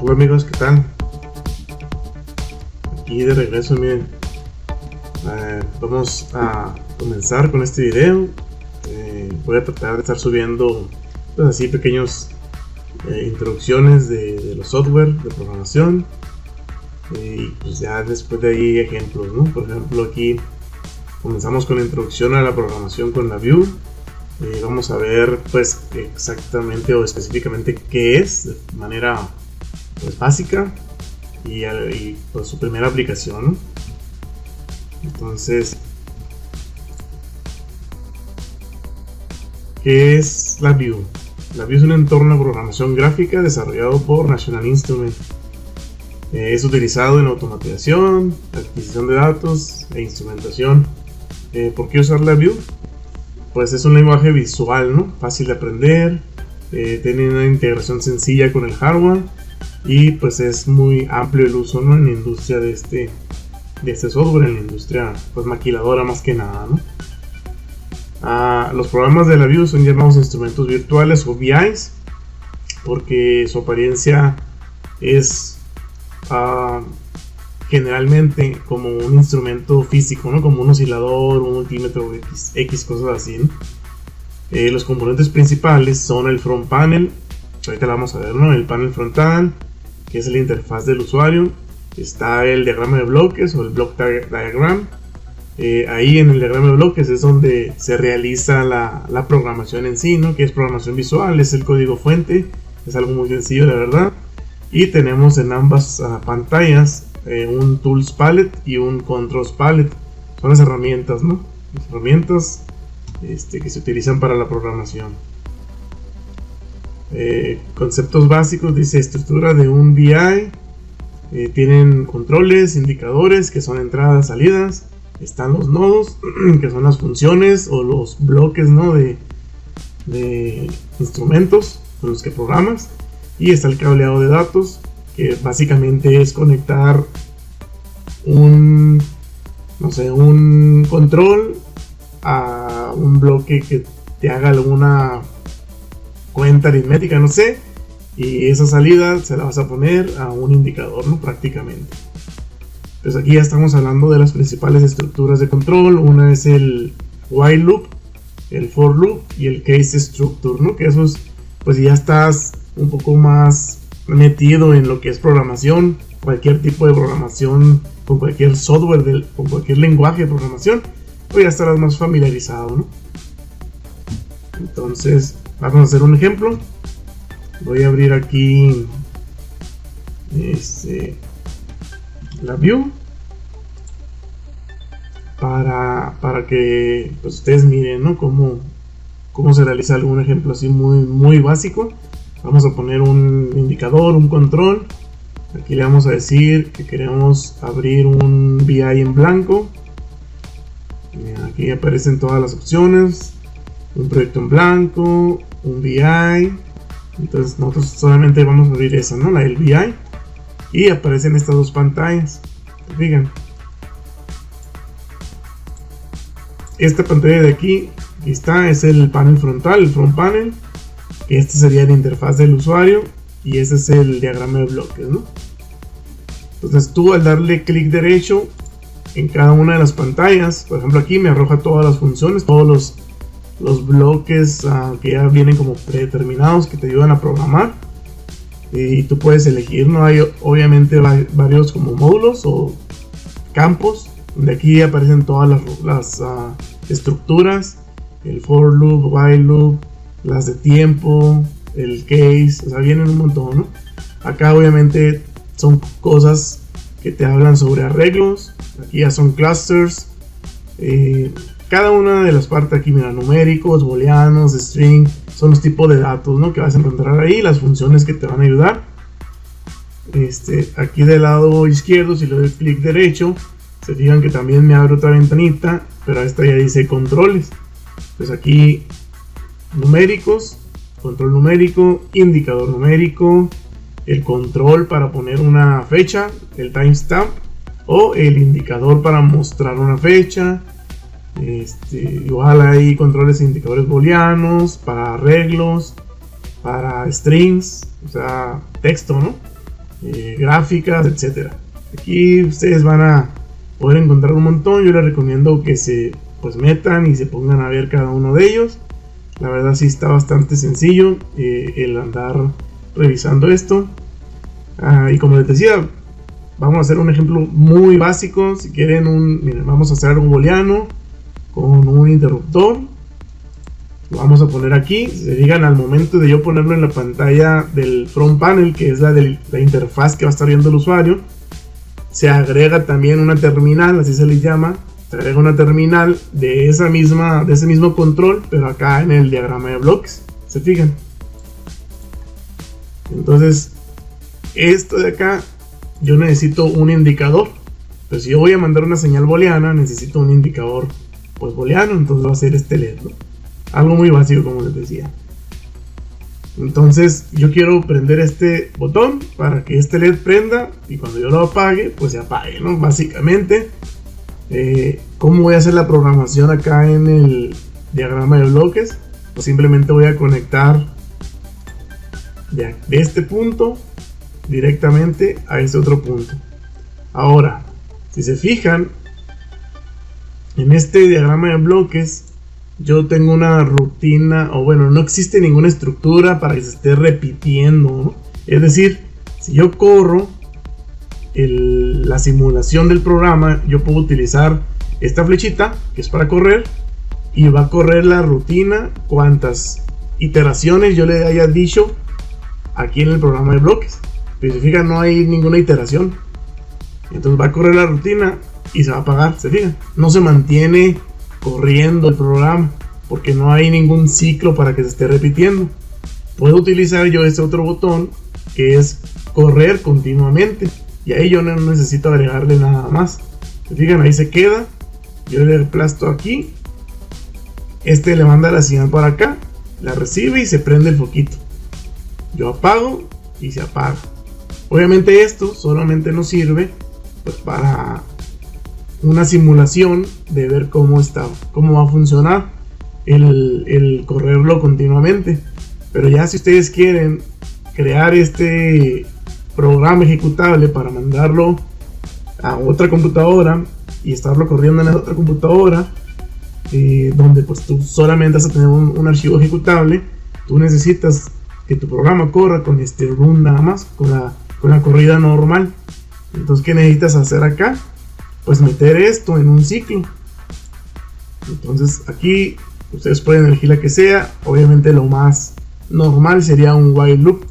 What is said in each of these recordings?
Hola amigos, ¿qué tal? Aquí de regreso, miren. Vamos a comenzar con este video. Voy a tratar de estar subiendo pues así pequeños introducciones de los software de programación, y pues ya después de ahí ejemplos, ¿no? Por ejemplo, aquí comenzamos con la introducción a la programación con la Vue. Vamos a ver pues exactamente o específicamente qué es de manera pues básica y pues su primera aplicación, ¿no? Entonces, ¿qué es la Vue? La Vue es un entorno de programación gráfica desarrollado por National Instruments. Es utilizado en automatización, adquisición de datos e instrumentación. ¿Por qué usar la Vue? Pues es un lenguaje visual, ¿no? Fácil de aprender, tiene una integración sencilla con el hardware y pues es muy amplio el uso, ¿no? En la industria de este software, en la industria pues maquiladora más que nada, ¿no? Los programas de la Vue son llamados instrumentos virtuales o VIs porque su apariencia es generalmente como un instrumento físico, ¿no? Como un oscilador, un multímetro, X cosas así, ¿no? Los componentes principales son el front panel, ahorita la vamos a ver, ¿no? El panel frontal, que es la interfaz del usuario. Está el diagrama de bloques o el block diagram. Ahí en el diagrama de bloques es donde se realiza la programación en sí, ¿no? Que es programación visual, es el código fuente, es algo muy sencillo, la verdad. Y tenemos en ambas pantallas un Tools Palette y un Controls Palette. Son las herramientas, ¿no? Las herramientas que se utilizan para la programación. Conceptos básicos, dice estructura de un VI. Tienen controles, indicadores que son entradas, salidas. Están los nodos, que son las funciones o los bloques, ¿no? de instrumentos con los que programas. Y está el cableado de datos, que básicamente es conectar un control a un bloque que te haga alguna cuenta aritmética, no sé, y esa salida se la vas a poner a un indicador, ¿no? Prácticamente. Pues aquí ya estamos hablando de las principales estructuras de control. Una es el while loop, el for loop y el case structure, ¿no? Que esos pues ya estás un poco más metido en lo que es programación, cualquier tipo de programación, con cualquier software, con cualquier lenguaje de programación, pues ya estarás más familiarizado, ¿no? Entonces, vamos a hacer un ejemplo. Voy a abrir aquí la Vue para que pues, ustedes miren, ¿no? cómo se realiza algún ejemplo así muy, muy básico. Vamos a poner un indicador, un control. Aquí le vamos a decir que queremos abrir un VI en blanco. Aquí aparecen todas las opciones. Un proyecto en blanco, un VI. Entonces nosotros solamente vamos a abrir esa, ¿no? La del VI. Y aparecen estas dos pantallas. Fíjense. Esta pantalla de aquí está, es el panel frontal, el front panel. Este sería la interfaz del usuario y este es el diagrama de bloques, ¿no? Entonces tú al darle clic derecho en cada una de las pantallas, por ejemplo aquí me arroja todas las funciones, todos los bloques que ya vienen como predeterminados que te ayudan a programar, y tú puedes elegir, ¿no? Hay obviamente varios como módulos o campos donde aquí aparecen todas las estructuras, el for loop, while loop, las de tiempo, el case, o sea, vienen un montón, ¿no? Acá obviamente son cosas que te hablan sobre arreglos. Aquí ya son clusters. Cada una de las partes aquí, mira, numéricos, booleanos, string, son los tipos de datos, ¿no? Que vas a encontrar ahí, las funciones que te van a ayudar. Aquí del lado izquierdo, si le doy clic derecho, se fijan que también me abre otra ventanita, pero esta ya dice controles. Pues aquí numéricos, control numérico, indicador numérico, el control para poner una fecha, el timestamp, o el indicador para mostrar una fecha. Igual hay controles e indicadores booleanos para arreglos, para strings, o sea, texto, ¿no? gráficas, etcétera. Aquí ustedes van a poder encontrar un montón. Yo les recomiendo que se metan y se pongan a ver cada uno de ellos. La verdad sí está bastante sencillo el andar revisando esto. Y como les decía, vamos a hacer un ejemplo muy básico. Si quieren miren, vamos a hacer algo booleano con un interruptor. Lo vamos a poner aquí. Si se fijan, al momento de yo ponerlo en la pantalla del front panel, que es la interfaz que va a estar viendo el usuario, se agrega también una terminal, así se le llama. Se agrega una terminal de ese mismo control, pero acá en el diagrama de bloques. ¿Se fijan? Entonces, esto de acá, yo necesito un indicador. Pero si yo voy a mandar una señal booleana, necesito un indicador pues booleano. Entonces va a ser este LED, ¿no? Algo muy básico, como les decía. Entonces yo quiero prender este botón para que este LED prenda, y cuando yo lo apague, pues se apague, ¿no? Básicamente, ¿cómo voy a hacer la programación acá en el diagrama de bloques? Pues simplemente voy a conectar de este punto directamente a este otro punto. Ahora, si se fijan, en este diagrama de bloques yo tengo una rutina, o bueno, no existe ninguna estructura para que se esté repitiendo, ¿no? Es decir, si yo corro la simulación del programa, yo puedo utilizar esta flechita, que es para correr, y va a correr la rutina cuantas iteraciones yo le haya dicho aquí en el programa de bloques. Pero si se fijan, no hay ninguna iteración. Entonces va a correr la rutina y se va a apagar, se fijan. No se mantiene corriendo el programa porque no hay ningún ciclo para que se esté repitiendo. Puedo utilizar yo este otro botón que es correr continuamente, y ahí yo no necesito agregarle nada más. Se fijan, ahí se queda. Yo le aplasto aquí, este le manda la señal para acá, la recibe y se prende el foquito. Yo apago y se apaga. Obviamente esto solamente nos sirve pues para una simulación de ver cómo va a funcionar el correrlo continuamente. Pero ya si ustedes quieren crear este programa ejecutable para mandarlo a otra computadora y estarlo corriendo en esa otra computadora, donde pues tú solamente vas a tener un archivo ejecutable, tú necesitas que tu programa corra con este run nada más, con la corrida normal. Entonces, ¿qué necesitas hacer acá? Pues meter esto en un ciclo. Entonces aquí ustedes pueden elegir la que sea. Obviamente lo más normal sería un while loop,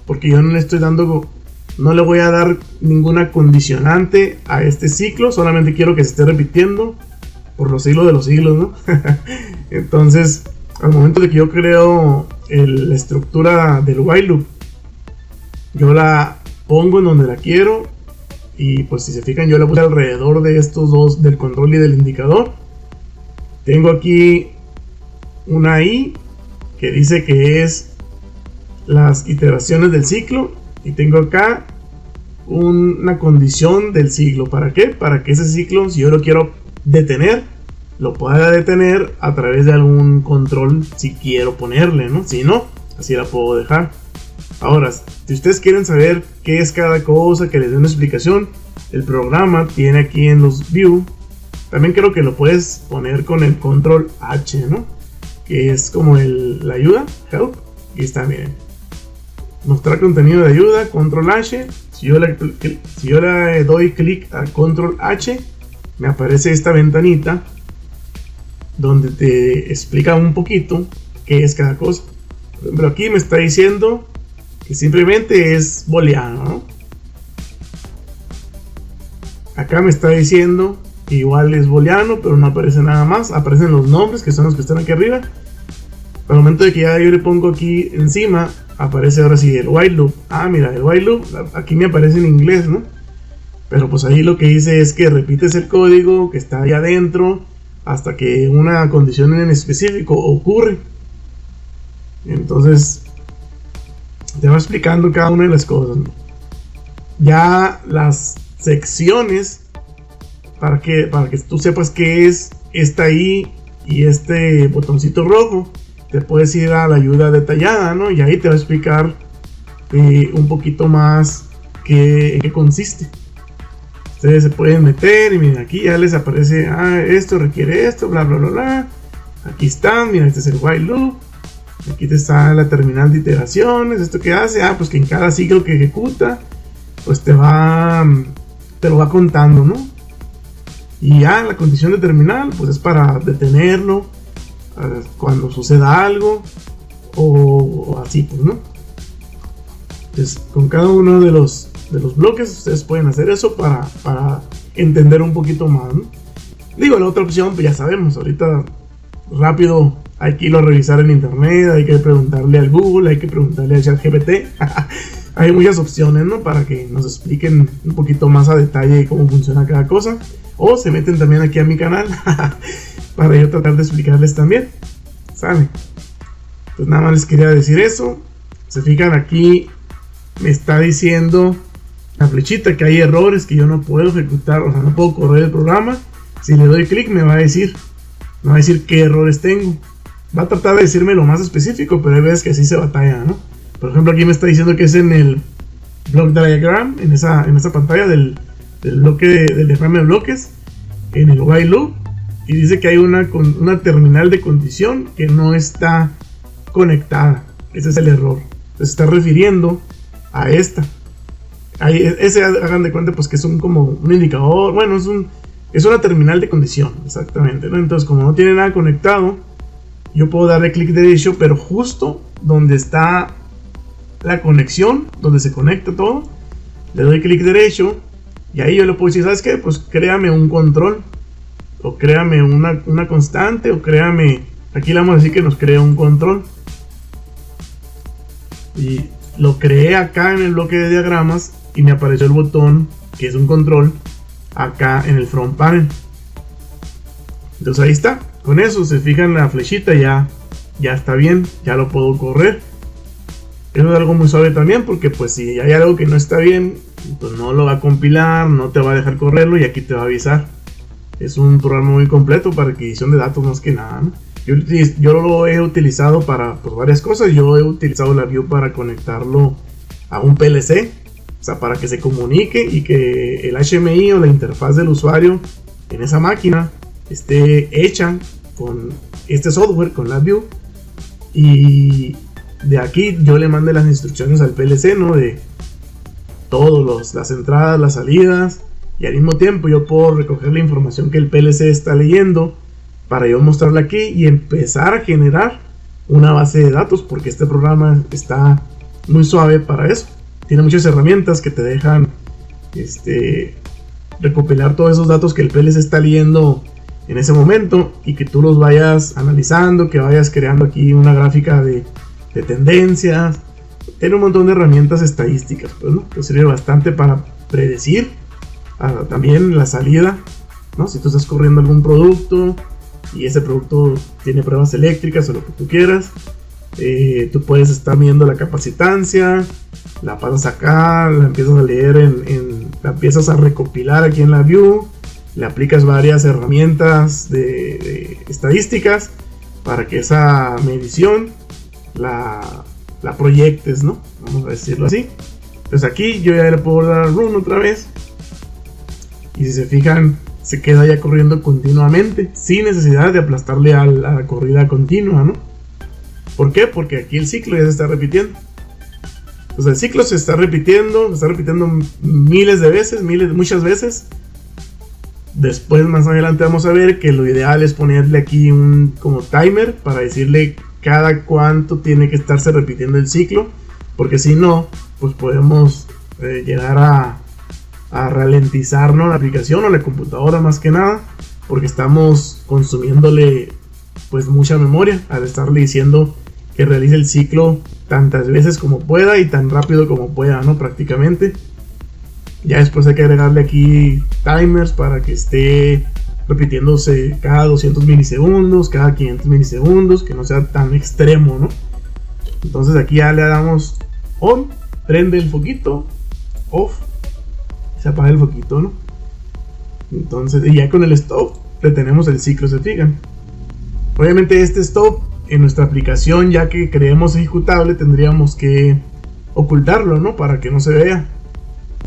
porque yo no le voy a dar ninguna condicionante a este ciclo, solamente quiero que se esté repitiendo por los siglos de los siglos, ¿no? Entonces, al momento de que yo creo la estructura del while loop, yo la pongo en donde la quiero. Y pues si se fijan, yo la puse alrededor de estos dos, del control y del indicador. Tengo aquí una i que dice que es las iteraciones del ciclo, y tengo acá una condición del ciclo. ¿Para qué? Para que ese ciclo, si yo lo quiero detener, lo pueda detener a través de algún control, si quiero ponerle, ¿no? Si no, así la puedo dejar. Ahora, si ustedes quieren saber qué es cada cosa, que les dé una explicación, el programa tiene aquí en los view. También creo que lo puedes poner con el control H, ¿no? Que es como la ayuda, help. Y está, miren. Mostrar contenido de ayuda, control H. Si yo le doy clic a control H, me aparece esta ventanita donde te explica un poquito qué es cada cosa. Por ejemplo, aquí me está diciendo que simplemente es booleano, ¿no? Acá me está diciendo que igual es booleano, pero no aparece nada más. Aparecen los nombres, que son los que están aquí arriba. Al momento de que ya yo le pongo aquí encima, aparece ahora sí el while loop. Ah, mira, el while loop aquí me aparece en inglés, ¿no? Pero pues ahí lo que dice es que repites el código que está ahí adentro hasta que una condición en específico ocurre. Entonces te va explicando cada una de las cosas, ¿no? Ya las secciones, para que tú sepas qué es esta I y este botoncito rojo, te puedes ir a la ayuda detallada, ¿no? Y ahí te va a explicar un poquito más en qué consiste. Ustedes se pueden meter y miren, aquí ya les aparece, esto requiere esto, bla bla bla bla. Aquí están, miren, este es el while loop. Aquí te está la terminal de iteraciones. ¿Esto qué hace? Pues que en cada ciclo que ejecuta, pues te lo va contando, ¿no? Y ya la condición de terminal, pues es para detenerlo cuando suceda algo o así, pues, ¿no? Entonces, con cada uno de los bloques ustedes pueden hacer eso para entender un poquito más, ¿no? Digo, la otra opción, pues ya sabemos, ahorita rápido hay que irlo a revisar en internet, hay que preguntarle al Google, hay que preguntarle al ChatGPT. Hay muchas opciones, ¿no? Para que nos expliquen un poquito más a detalle cómo funciona cada cosa. O se meten también aquí a mi canal para yo tratar de explicarles también, ¿saben? Pues nada más les quería decir eso. Se fijan aquí, me está diciendo la flechita que hay errores, que yo no puedo ejecutar, o sea, no puedo correr el programa. Si le doy clic me va a decir qué errores tengo. Va a tratar de decirme lo más específico, pero hay veces que así se batalla, ¿no? Por ejemplo, aquí me está diciendo que es en el block diagram, en esa pantalla del bloque del diagrama de bloques, en el while loop, y dice que hay una terminal de condición que no está conectada. Ese es el error. Se está refiriendo a esta. Ese, hagan de cuenta, pues que es como un indicador. Bueno, es una terminal de condición, exactamente, ¿no? Entonces, como no tiene nada conectado, yo puedo darle clic derecho, pero justo donde está la conexión, donde se conecta todo, le doy clic derecho y ahí yo le puedo decir, ¿sabes qué? Pues créame un control, o créame una constante, o créame, aquí le vamos a decir que nos crea un control, y lo creé acá en el bloque de diagramas y me apareció el botón que es un control acá en el front panel. Entonces ahí está, con eso se fijan la flechita, ya está bien, ya lo puedo correr. Eso es algo muy suave también, porque pues si hay algo que no está bien, pues no lo va a compilar, no te va a dejar correrlo y aquí te va a avisar. Es un programa muy completo para adquisición de datos más que nada, ¿no? Yo lo he utilizado para pues, varias cosas. Yo he utilizado la Vue para conectarlo a un PLC, o sea, para que se comunique y que el HMI o la interfaz del usuario en esa máquina esté hecha con este software, con la Vue, y de aquí yo le mande las instrucciones al PLC, ¿no? De todas las entradas, las salidas, y al mismo tiempo yo puedo recoger la información que el PLC está leyendo para yo mostrarla aquí y empezar a generar una base de datos, porque este programa está muy suave para eso. Tiene muchas herramientas que te dejan recopilar todos esos datos que el PLC está leyendo en ese momento y que tú los vayas analizando, que vayas creando aquí una gráfica de tendencias. Tiene un montón de herramientas estadísticas, pues, ¿no? Que sirve bastante para predecir también la salida, ¿no? Si tú estás corriendo algún producto y ese producto tiene pruebas eléctricas o lo que tú quieras, tú puedes estar viendo la capacitancia, la pasas acá, la empiezas a leer la empiezas a recopilar aquí en la Vue, le aplicas varias herramientas de estadísticas para que esa medición la proyectes, ¿no? Vamos a decirlo así. Entonces aquí yo ya le puedo dar run otra vez, y si se fijan, se queda ya corriendo continuamente sin necesidad de aplastarle a la corrida continua, ¿no? ¿Por qué? Porque aquí el ciclo ya se está repitiendo. Pues el ciclo se está repitiendo miles de veces, muchas veces. Después, más adelante, vamos a ver que lo ideal es ponerle aquí un como timer para decirle cada cuánto tiene que estarse repitiendo el ciclo, porque si no, pues podemos llegar a ralentizar, ¿no? La aplicación o la computadora, más que nada, porque estamos consumiéndole pues mucha memoria al estarle diciendo que realice el ciclo tantas veces como pueda y tan rápido como pueda, ¿no? Prácticamente. Ya después hay que agregarle aquí timers para que esté repitiéndose cada 200 milisegundos, cada 500 milisegundos, que no sea tan extremo, ¿no? Entonces aquí ya le damos on, prende el foquito, off, se apaga el foquito, ¿no? Entonces, y ya con el stop detenemos el ciclo, se fijan. Obviamente este stop en nuestra aplicación, ya que creemos ejecutable, tendríamos que ocultarlo, ¿no? Para que no se vea.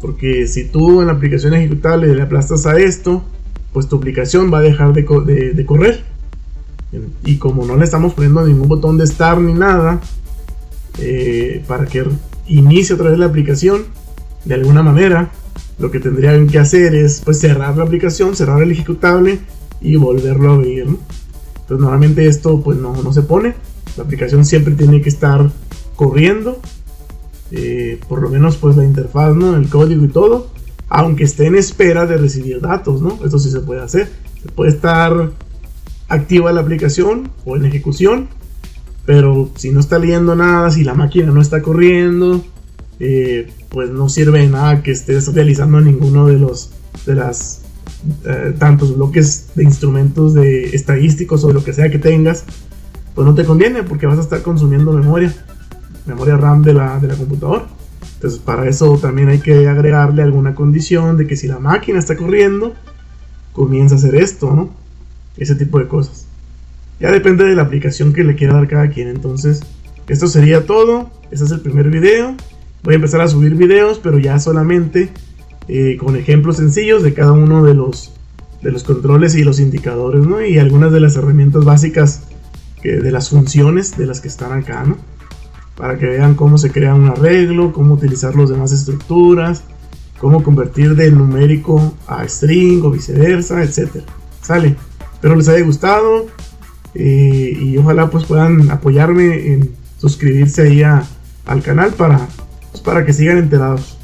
Porque si tú en la aplicación ejecutable le aplastas a esto, pues tu aplicación va a dejar de correr. Y como no le estamos poniendo ningún botón de start ni nada, para que inicie otra vez la aplicación, de alguna manera lo que tendrían que hacer es pues cerrar la aplicación, cerrar el ejecutable y volverlo a abrir, ¿no? Entonces normalmente esto pues no se pone. La aplicación siempre tiene que estar corriendo, por lo menos pues la interfaz, ¿no? El código y todo, aunque esté en espera de recibir datos, ¿no? Esto sí se puede hacer. Se puede estar activa la aplicación o en ejecución, pero si no está leyendo nada, si la máquina no está corriendo, pues no sirve de nada que estés realizando ninguno de las tantos bloques de instrumentos de estadísticos o lo que sea que tengas. Pues no te conviene, porque vas a estar consumiendo memoria RAM de la computadora. Entonces para eso también hay que agregarle alguna condición de que si la máquina está corriendo, comienza a hacer esto, ¿no? Ese tipo de cosas. Ya depende de la aplicación que le quiera dar cada quien. Entonces esto sería todo. Este es el primer video. Voy a empezar a subir videos, pero ya solamente con ejemplos sencillos de cada uno de los controles y los indicadores, ¿no? Y algunas de las herramientas básicas de las funciones de las que están acá, ¿no? Para que vean cómo se crea un arreglo, cómo utilizar las demás estructuras, cómo convertir de numérico a string o viceversa, etcétera. Sale. Espero les haya gustado, y ojalá pues puedan apoyarme en suscribirse ahí al canal para que sigan enterados.